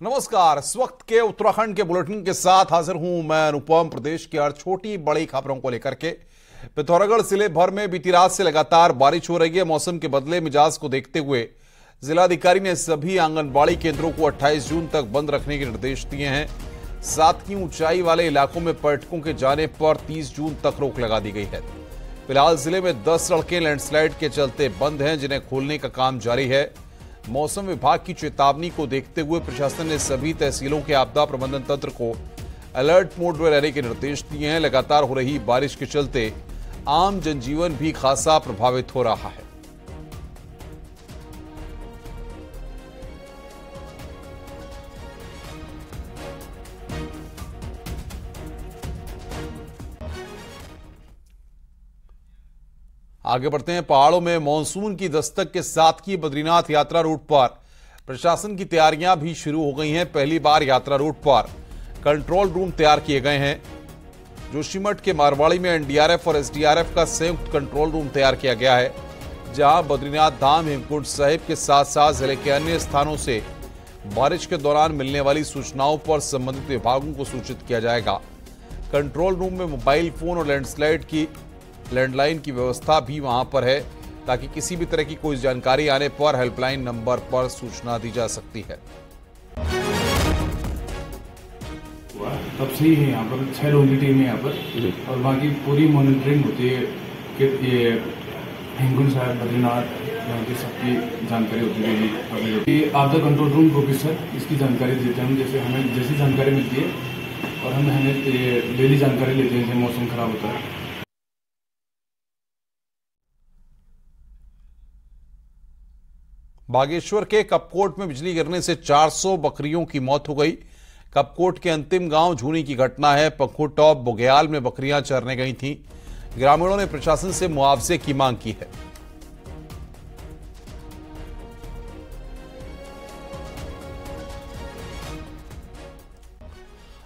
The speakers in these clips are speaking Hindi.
नमस्कार। इस वक्त के उत्तराखंड के बुलेटिन के साथ हाजिर हूं मैं अनुपम। प्रदेश की हर छोटी बड़ी खबरों को लेकर के पिथौरागढ़ जिले भर में बीती रात से लगातार बारिश हो रही है। मौसम के बदले मिजाज को देखते हुए जिलाधिकारी ने सभी आंगनबाड़ी केंद्रों को 28 जून तक बंद रखने के निर्देश दिए हैं। साथ ही ऊंचाई वाले इलाकों में पर्यटकों के जाने पर 30 जून तक रोक लगा दी गई है। फिलहाल जिले में 10 सड़कें लैंडस्लाइड के चलते बंद हैं, जिन्हें खोलने का काम जारी है। मौसम विभाग की चेतावनी को देखते हुए प्रशासन ने सभी तहसीलों के आपदा प्रबंधन तंत्र को अलर्ट मोड में रहने के निर्देश दिए हैं। लगातार हो रही बारिश के चलते आम जनजीवन भी खासा प्रभावित हो रहा है। आगे बढ़ते हैं। पहाड़ों में मानसून की दस्तक के साथ की बद्रीनाथ यात्रा रूट पर प्रशासन की तैयारियां भी शुरू हो गई हैं। पहली बार यात्रा रूट पर कंट्रोल रूम तैयार किए गए हैं। जोशीमठ के मारवाड़ी में एनडीआरएफ और एसडीआरएफ का संयुक्त कंट्रोल रूम तैयार किया गया है, जहां बद्रीनाथ धाम, हेमकुंड साहिब के साथ साथ जिले के अन्य स्थानों से बारिश के दौरान मिलने वाली सूचनाओं पर संबंधित विभागों को सूचित किया जाएगा। कंट्रोल रूम में मोबाइल फोन और लैंडलाइन की व्यवस्था भी वहां पर है, ताकि किसी भी तरह की कोई जानकारी आने पर हेल्पलाइन नंबर पर सूचना दी जा सकती है। तब से ही है यहाँ पर 6 लोगों की टीम है यहाँ पर, और वहाँ की पूरी मॉनिटरिंग होती है कि ये हेमकुंड साहिब, बद्रीनाथ, यहाँ की सबकी जानकारी होती है। ये आपदा कंट्रोल रूम ऑफिसर इसकी जानकारी देते हैं हम, जैसे हमें जैसी जानकारी मिलती है, और हमें डेली जानकारी लेते हैं जैसे मौसम खराब होता है। बागेश्वर के कपकोट में बिजली गिरने से 400 बकरियों की मौत हो गई। कपकोट के अंतिम गांव झूनी की घटना है। पंखू टॉप बुग्याल में बकरियां चरने गई थीं। ग्रामीणों ने प्रशासन से मुआवजे की मांग की है।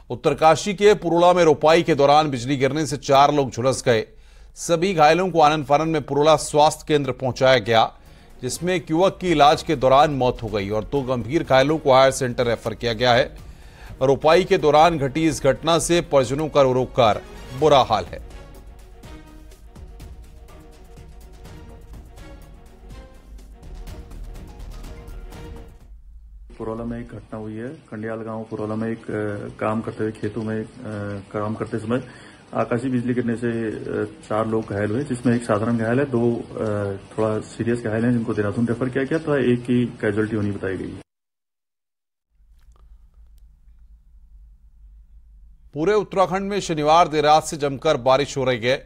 उत्तरकाशी के पुरोला में रोपाई के दौरान बिजली गिरने से 4 लोग झुलस गए। सभी घायलों को आनंद फानन में पुरोला स्वास्थ्य केंद्र पहुंचाया गया, जिसमें एक युवक की इलाज के दौरान मौत हो गई और 2 गंभीर घायलों को हायर सेंटर रेफर किया गया है। रोपाई के दौरान घटी इस घटना से परिजनों का रो रो कर बुरा हाल है। पुरोला में एक घटना हुई है। कंडियाल गांव पुरोला में एक काम करते हुए खेतों में काम करते समय आकाशीय बिजली गिरने से 4 लोग घायल हुए, जिसमें एक साधारण घायल है, 2 थोड़ा सीरियस घायल हैं जिनको देहरादून रेफर किया गया, तो एक की कैजुअलिटी होनी बताई गई। पूरे उत्तराखंड में शनिवार देर रात से जमकर बारिश हो रही है।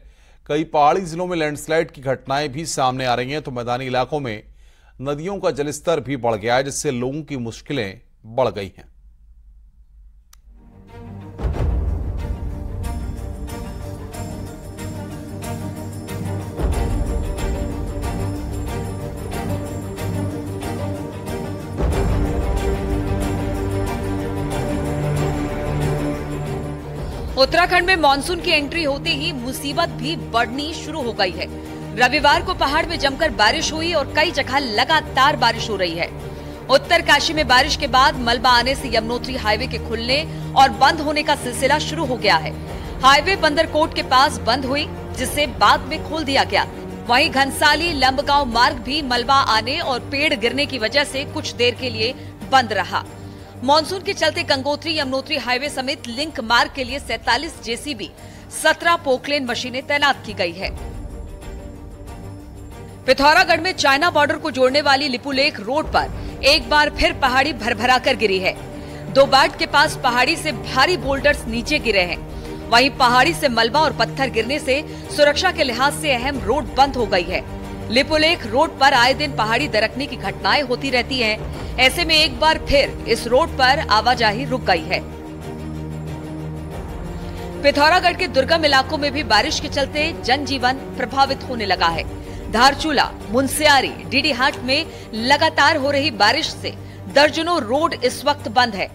कई पहाड़ी जिलों में लैंडस्लाइड की घटनाएं भी सामने आ रही हैं, तो मैदानी इलाकों में नदियों का जलस्तर भी बढ़ गया है, जिससे लोगों की मुश्किलें बढ़ गई हैं। उत्तराखंड में मानसून की एंट्री होते ही मुसीबत भी बढ़नी शुरू हो गई है। रविवार को पहाड़ में जमकर बारिश हुई और कई जगह लगातार बारिश हो रही है। उत्तरकाशी में बारिश के बाद मलबा आने से यमुनोत्री हाईवे के खुलने और बंद होने का सिलसिला शुरू हो गया है। हाईवे बंदरकोट के पास बंद हुई, जिसे बाद में खोल दिया गया। वहीं घनसाली लंबगांव मार्ग भी मलबा आने और पेड़ गिरने की वजह से कुछ देर के लिए बंद रहा। मानसून के चलते गंगोत्री यमुनोत्री हाईवे समेत लिंक मार्ग के लिए 47 जेसीबी, 17 पोकलेन मशीनें तैनात की गई है। पिथौरागढ़ में चाइना बॉर्डर को जोड़ने वाली लिपुलेख रोड पर एक बार फिर पहाड़ी भरभरा कर गिरी है। 2 बाट के पास पहाड़ी से भारी बोल्डर्स नीचे गिरे हैं। वहीं पहाड़ी से मलबा और पत्थर गिरने से सुरक्षा के लिहाज से अहम रोड बंद हो गई है। लिपुलेख रोड पर आए दिन पहाड़ी दरकने की घटनाएं होती रहती हैं। ऐसे में एक बार फिर इस रोड पर आवाजाही रुक गई है। पिथौरागढ़ के दुर्गम इलाकों में भी बारिश के चलते जनजीवन प्रभावित होने लगा है। धारचूला, मुनस्यारी, डीडीहाट में लगातार हो रही बारिश से दर्जनों रोड इस वक्त बंद है।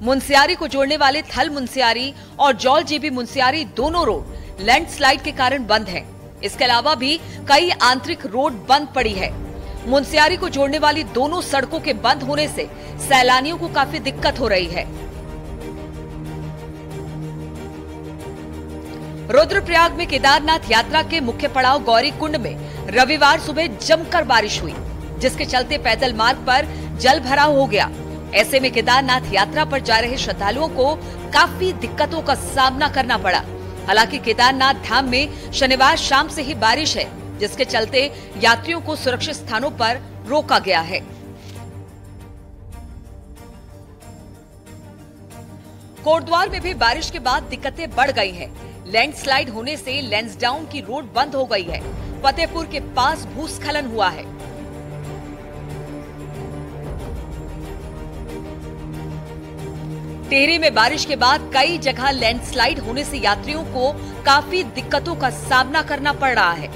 मुनस्यारी को जोड़ने वाले थल मुनस्यारी और जौल जीबी मुनस्यारी दोनों रोड लैंडस्लाइड के कारण बंद हैं। इसके अलावा भी कई आंतरिक रोड बंद पड़ी है। मुनस्यारी को जोड़ने वाली दोनों सड़कों के बंद होने से सैलानियों को काफी दिक्कत हो रही है। रुद्रप्रयाग में केदारनाथ यात्रा के मुख्य पड़ाव गौरी कुंड में रविवार सुबह जमकर बारिश हुई, जिसके चलते पैदल मार्ग पर जल भराव हो गया। ऐसे में केदारनाथ यात्रा पर जा रहे श्रद्धालुओं को काफी दिक्कतों का सामना करना पड़ा। हालांकि केदारनाथ धाम में शनिवार शाम से ही बारिश है, जिसके चलते यात्रियों को सुरक्षित स्थानों पर रोका गया है। कोटद्वार में भी बारिश के बाद दिक्कतें बढ़ गई हैं। लैंडस्लाइड होने से लैंसडाउन की रोड बंद हो गई है। फतेहपुर के पास भूस्खलन हुआ है। टिहरी में बारिश के बाद कई जगह लैंडस्लाइड होने से यात्रियों को काफी दिक्कतों का सामना करना पड़ रहा है।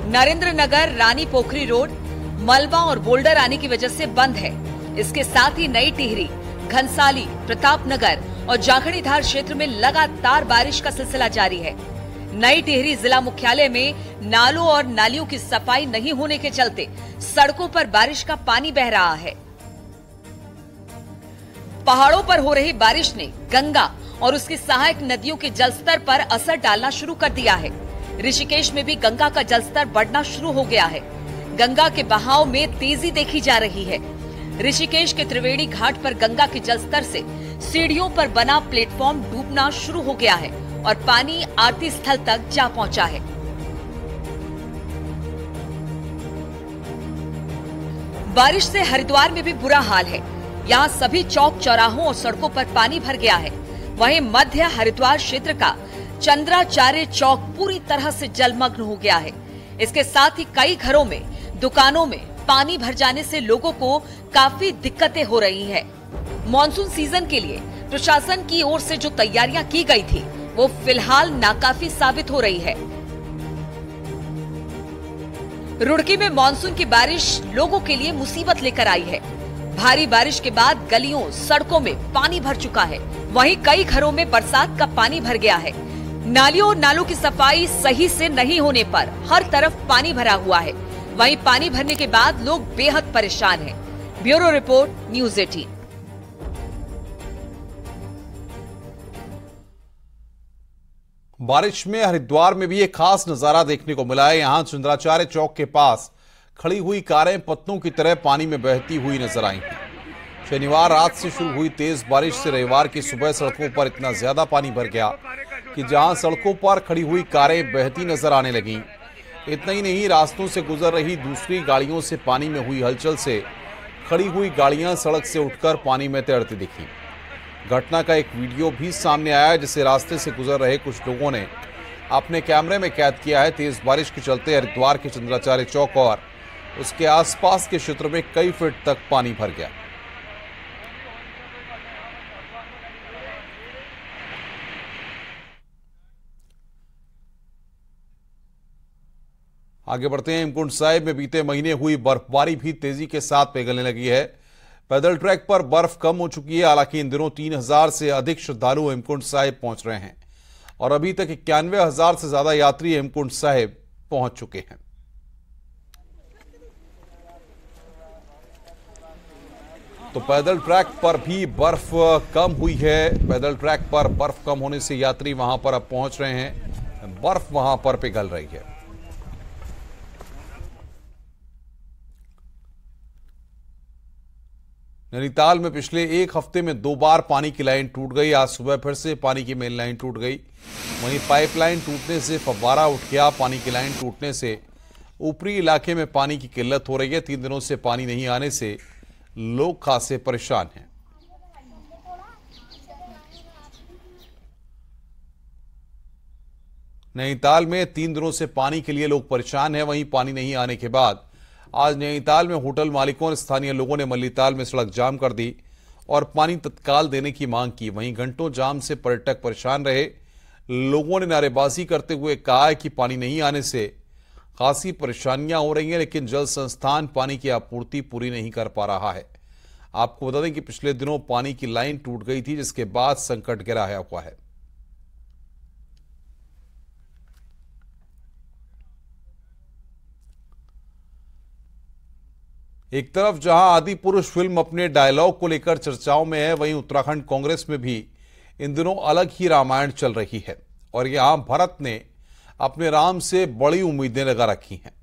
नरेंद्र नगर रानी पोखरी रोड मलबा और बोल्डर आने की वजह से बंद है। इसके साथ ही नई टिहरी, घनसाली, प्रतापनगर और जाखड़ीधार क्षेत्र में लगातार बारिश का सिलसिला जारी है। नई टिहरी जिला मुख्यालय में नालों और नालियों की सफाई नहीं होने के चलते सड़कों पर बारिश का पानी बह रहा है। पहाड़ों पर हो रही बारिश ने गंगा और उसकी सहायक नदियों के जलस्तर पर असर डालना शुरू कर दिया है। ऋषिकेश में भी गंगा का जलस्तर बढ़ना शुरू हो गया है। गंगा के बहाव में तेजी देखी जा रही है। ऋषिकेश के त्रिवेणी घाट पर गंगा के जलस्तर से सीढ़ियों पर बना प्लेटफॉर्म डूबना शुरू हो गया है और पानी आरती स्थल तक जा पहुंचा है। बारिश से हरिद्वार में भी बुरा हाल है। यहाँ सभी चौक चौराहों और सड़कों पर पानी भर गया है। वहीं मध्य हरिद्वार क्षेत्र का चंद्राचार्य चौक पूरी तरह से जलमग्न हो गया है। इसके साथ ही कई घरों में, दुकानों में पानी भर जाने से लोगों को काफी दिक्कतें हो रही हैं। मॉनसून सीजन के लिए प्रशासन की ओर से जो तैयारियां की गई थी, वो फिलहाल नाकाफी साबित हो रही है। रुड़की में मॉनसून की बारिश लोगों के लिए मुसीबत लेकर आई है। भारी बारिश के बाद गलियों, सड़कों में पानी भर चुका है। वहीं कई घरों में बरसात का पानी भर गया है। नालियों और नालों की सफाई सही से नहीं होने पर हर तरफ पानी भरा हुआ है। वहीं पानी भरने के बाद लोग बेहद परेशान हैं। Bureau report, news 18। बारिश में हरिद्वार में भी एक खास नजारा देखने को मिला है। यहां चंद्राचार्य चौक के पास खड़ी हुई कारें पत्तों की तरह पानी में बहती हुई नजर आई हैं। शनिवार रात से शुरू हुई तेज बारिश से रविवार की सुबह सड़कों पर इतना ज्यादा पानी भर गया कि जहां सड़कों पर खड़ी हुई कारें बहती नजर आने लगीं। इतना ही नहीं, रास्तों से गुजर रही दूसरी गाड़ियों से पानी में हुई हलचल से खड़ी हुई गाड़ियां सड़क से उठकर पानी में तैरती दिखी। घटना का एक वीडियो भी सामने आया, जिसे रास्ते से गुजर रहे कुछ लोगों ने अपने कैमरे में कैद किया है। तेज बारिश के चलते हरिद्वार के चंद्राचार्य चौक और उसके आसपास के क्षेत्र में कई फीट तक पानी भर गया। आगे बढ़ते हैं। हेमकुंड साहिब में बीते महीने हुई बर्फबारी भी तेजी के साथ पिघलने लगी है। पैदल ट्रैक पर बर्फ कम हो चुकी है। हालांकि इन दिनों 3000 से अधिक श्रद्धालु हेमकुंड साहिब पहुंच रहे हैं और अभी तक 91,000 से ज्यादा यात्री हेमकुंड साहिब पहुंच चुके हैं। तो पैदल ट्रैक पर भी बर्फ कम हुई है। पैदल ट्रैक पर बर्फ कम होने से यात्री वहां पर अब पहुंच रहे हैं। बर्फ वहां पर पिघल रही है। नैनीताल में पिछले एक हफ्ते में 2 बार पानी की लाइन टूट गई। आज सुबह फिर से पानी की मेन लाइन टूट गई। वहीं पाइपलाइन टूटने से फव्वारा उठ गया। पानी की लाइन टूटने से ऊपरी इलाके में पानी की किल्लत हो रही है। 3 दिनों से पानी नहीं आने से लोग खासे परेशान हैं। नैनीताल में 3 दिनों से पानी के लिए लोग परेशान हैं। वहीं पानी नहीं आने के बाद आज नैनीताल में होटल मालिकों और स्थानीय लोगों ने मल्लीताल में सड़क जाम कर दी और पानी तत्काल देने की मांग की। वहीं घंटों जाम से पर्यटक परेशान रहे। लोगों ने नारेबाजी करते हुए कहा है कि पानी नहीं आने से खासी परेशानियां हो रही हैं, लेकिन जल संस्थान पानी की आपूर्ति पूरी नहीं कर पा रहा है। आपको बता दें कि पिछले दिनों पानी की लाइन टूट गई थी, जिसके बाद संकट गिराया हुआ है। एक तरफ जहां आदि पुरुष फिल्म अपने डायलॉग को लेकर चर्चाओं में है, वहीं उत्तराखंड कांग्रेस में भी इन दिनों अलग ही रामायण चल रही है और यहां भरत ने अपने राम से बड़ी उम्मीदें लगा रखी हैं।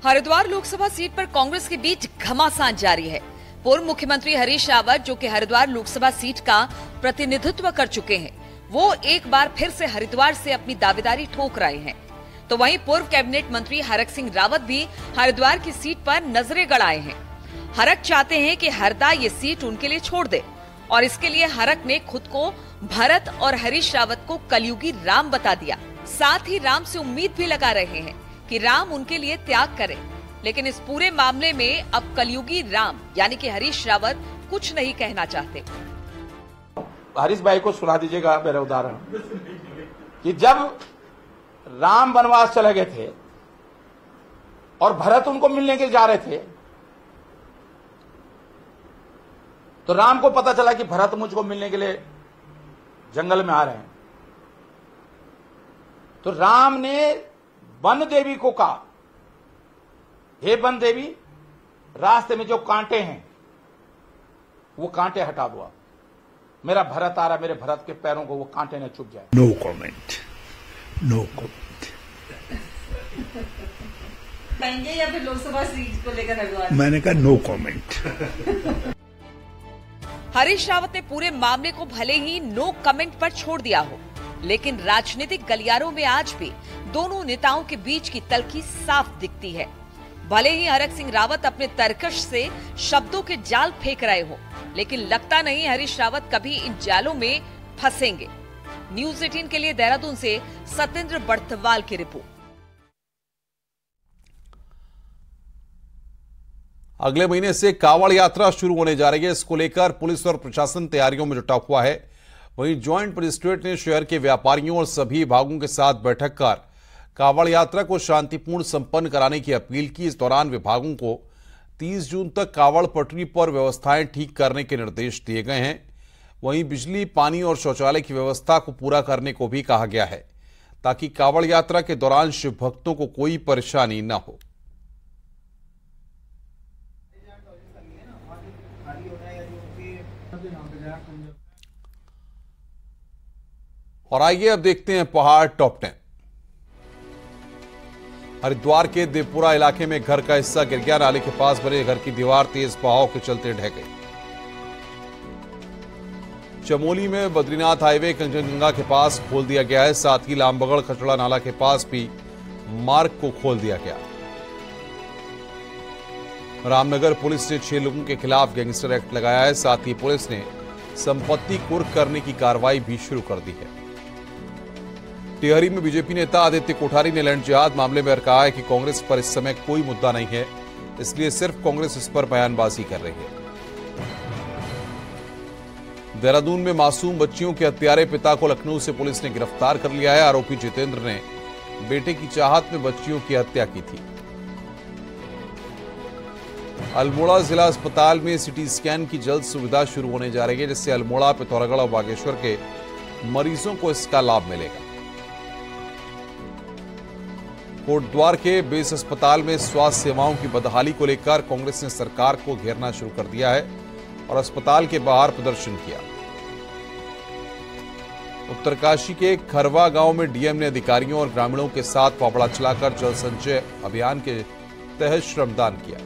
हरिद्वार लोकसभा सीट पर कांग्रेस के बीच घमासान जारी है। पूर्व मुख्यमंत्री हरीश रावत, जो कि हरिद्वार लोकसभा सीट का प्रतिनिधित्व कर चुके हैं, वो एक बार फिर से हरिद्वार से अपनी दावेदारी ठोक रहे हैं। तो वहीं पूर्व कैबिनेट मंत्री हरक सिंह रावत भी हरिद्वार की सीट पर नजरें गड़ाए हैं। हरक चाहते हैं कि हरदा ये सीट उनके लिए छोड़ दे और इसके लिए हरक ने खुद को भरत और हरीश रावत को कलयुगी राम बता दिया। साथ ही राम से उम्मीद भी लगा रहे हैं कि राम उनके लिए त्याग करे। लेकिन इस पूरे मामले में अब कलयुगी राम यानी कि हरीश रावत कुछ नहीं कहना चाहते। हरीश भाई को सुना दीजिएगा मेरा उदाहरण कि जब राम वनवास चले गए थे और भरत उनको मिलने के जा रहे थे, तो राम को पता चला कि भरत मुझको मिलने के लिए जंगल में आ रहे हैं। तो राम ने वन देवी को कहा, हे वन देवी, रास्ते में जो कांटे हैं वो कांटे हटा दो। मेरा भरत आ रहा, मेरे भरत के पैरों को वो कांटे न चुभ जाए। No comment, no comment. कहेंगे या फिर लोकसभा सीट को लेकर हरिद्वार? मैंने कहा नो कमेंट। हरीश रावत ने पूरे मामले को भले ही नो कमेंट पर छोड़ दिया हो, लेकिन राजनीतिक गलियारों में आज भी दोनों नेताओं के बीच की तल्खी साफ दिखती है। भले ही हरक सिंह रावत अपने तरकश से शब्दों के जाल फेंक रहे हो, लेकिन लगता नहीं हरीश रावत कभी इन जालों में फंसेंगे। न्यूज़ 18 के लिए देहरादून से सत्येंद्र बड़थवाल की रिपोर्ट। अगले महीने से कांवड़ यात्रा शुरू होने जा रही है। इसको लेकर पुलिस और प्रशासन तैयारियों में जुटा हुआ है। वहीं ज्वाइंट मजिस्ट्रेट ने शहर के व्यापारियों और सभी विभागों के साथ बैठक कर कांवड़ यात्रा को शांतिपूर्ण संपन्न कराने की अपील की। इस दौरान विभागों को 30 जून तक कांवड़ पटरी पर व्यवस्थाएं ठीक करने के निर्देश दिए गए हैं। वहीं बिजली, पानी और शौचालय की व्यवस्था को पूरा करने को भी कहा गया है, ताकि कांवड़ यात्रा के दौरान शिव भक्तों को कोई परेशानी न हो। और आइए अब देखते हैं पहाड़ टॉप 10। हरिद्वार के देवपुरा इलाके में घर का हिस्सा गिर गया। नाले के पास बने घर की दीवार तेज बहाव के चलते ढह गई। चमोली में बद्रीनाथ हाईवे कंचनजंगा के पास खोल दिया गया है। साथ ही लामबगड़ खचड़ा नाला के पास भी मार्ग को खोल दिया गया। रामनगर पुलिस ने 6 लोगों के खिलाफ गैंगस्टर एक्ट लगाया है। साथ ही पुलिस ने संपत्ति कुर्क करने की कार्रवाई भी शुरू कर दी है। टिहरी में बीजेपी नेता आदित्य कोठारी ने लैंड जिहाद मामले में कहा है कि कांग्रेस पर इस समय कोई मुद्दा नहीं है, इसलिए सिर्फ कांग्रेस इस पर बयानबाजी कर रही है। देहरादून में मासूम बच्चियों के हत्यारे पिता को लखनऊ से पुलिस ने गिरफ्तार कर लिया है। आरोपी जितेंद्र ने बेटे की चाहत में बच्चियों की हत्या की थी। अल्मोड़ा जिला अस्पताल में सिटी स्कैन की जल्द सुविधा शुरू होने जा रही है, जिससे अल्मोड़ा, पिथौरागढ़ और बागेश्वर के मरीजों को इसका लाभ मिलेगा। कोटद्वार के बेस अस्पताल में स्वास्थ्य सेवाओं की बदहाली को लेकर कांग्रेस ने सरकार को घेरना शुरू कर दिया है और अस्पताल के बाहर प्रदर्शन किया। उत्तरकाशी के खरवा गांव में डीएम ने अधिकारियों और ग्रामीणों के साथ फावड़ा चलाकर जल संचय अभियान के तहत श्रमदान किया।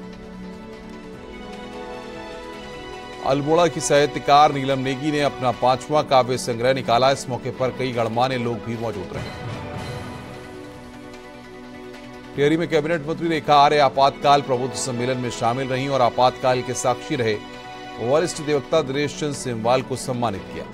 अल्मोड़ा की साहित्यकार नीलम नेगी ने अपना 5वां काव्य संग्रह निकाला। इस मौके पर कई गणमान्य लोग भी मौजूद रहे। टिहरी में कैबिनेट मंत्री रेखा आर्य आपातकाल प्रबुद्ध सम्मेलन में शामिल रहीं और आपातकाल के साक्षी रहे वरिष्ठ अधिवक्ता दिनेश चंद्र सेमवाल को सम्मानित किया।